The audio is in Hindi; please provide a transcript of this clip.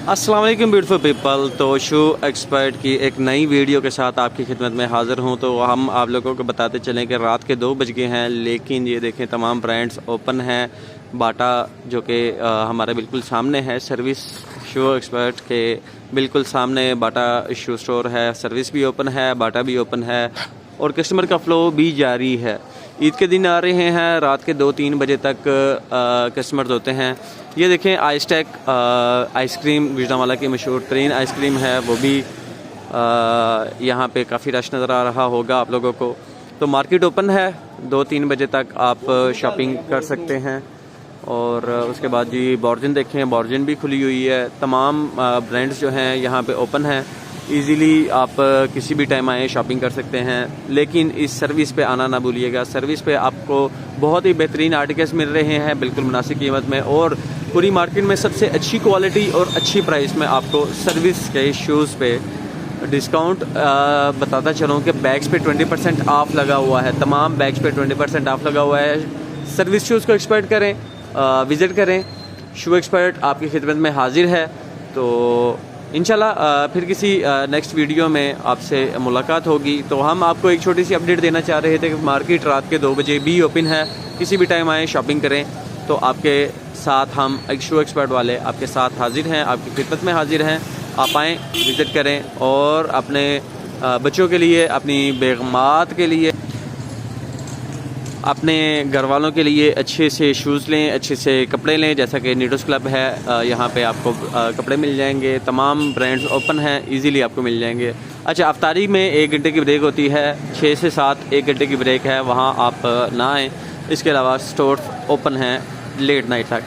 अस्सलाम वालेकुम ब्यूटीफुल पीपल। तो शू एक्सपर्ट की एक नई वीडियो के साथ आपकी खिदमत में हाज़िर हूँ। तो हम आप लोगों को बताते चलें कि रात के 2 बज गए हैं, लेकिन ये देखें तमाम ब्रांड्स ओपन हैं। बाटा जो कि हमारे बिल्कुल सामने है, सर्विस शू एक्सपर्ट के बिल्कुल सामने बाटा शू स्टोर है। सर्विस भी ओपन है, बाटा भी ओपन है और कस्टमर का फ़्लो भी जारी है। ईद के दिन आ रहे हैं, रात के 2-3 बजे तक कस्टमर्स होते हैं। ये देखें आइसटेक आइसक्रीम गुजरांवाला की मशहूर तरीन आइसक्रीम है, वो भी यहाँ पे काफ़ी रश नज़र आ रहा होगा आप लोगों को। तो मार्केट ओपन है, 2-3 बजे तक आप शॉपिंग कर सकते हैं। और उसके बाद जी बॉर्जिन देखें, बॉर्जिन भी खुली हुई है। तमाम ब्रांड्स जो हैं यहाँ पे ओपन हैं। इजीली आप किसी भी टाइम आए शॉपिंग कर सकते हैं, लेकिन इस सर्विस पे आना ना भूलिएगा। सर्विस पे आपको बहुत ही बेहतरीन आर्टिकल्स मिल रहे हैं बिल्कुल मुनासिब कीमत में, और पूरी मार्केट में सबसे अच्छी क्वालिटी और अच्छी प्राइस में आपको सर्विस के शूज़ पे डिस्काउंट बताता चलूँ कि बैग्स पे 20% ऑफ लगा हुआ है। तमाम बैग्स पे 20% ऑफ लगा हुआ है। सर्विस शूज़ को एक्सपर्ट करें, विज़िट करें। शू एक्सपर्ट आपकी खिदमत में हाजिर है। तो इंशाल्लाह फिर किसी नेक्स्ट वीडियो में आपसे मुलाकात होगी। तो हम आपको एक छोटी सी अपडेट देना चाह रहे थे कि मार्केट रात के 2 बजे भी ओपन है, किसी भी टाइम आए शॉपिंग करें। तो आपके साथ हम एक शू एक्सपर्ट वाले आपके साथ हाजिर हैं, आपकी खिदमत में हाजिर हैं। आप आएँ, विज़िट करें और अपने बच्चों के लिए, अपनी बेगमात के लिए, अपने घर वालों के लिए अच्छे से शूज़ लें, अच्छे से कपड़े लें। जैसा कि नीडोस क्लब है, यहाँ पे आपको कपड़े मिल जाएंगे। तमाम ब्रांड्स ओपन हैं, इजीली आपको मिल जाएंगे। अच्छा, अफ्तारी में 1 घंटे की ब्रेक होती है, 6 से 7 1 घंटे की ब्रेक है, वहाँ आप ना आएँ। इसके अलावा स्टोर ओपन हैं लेट नाइट तक।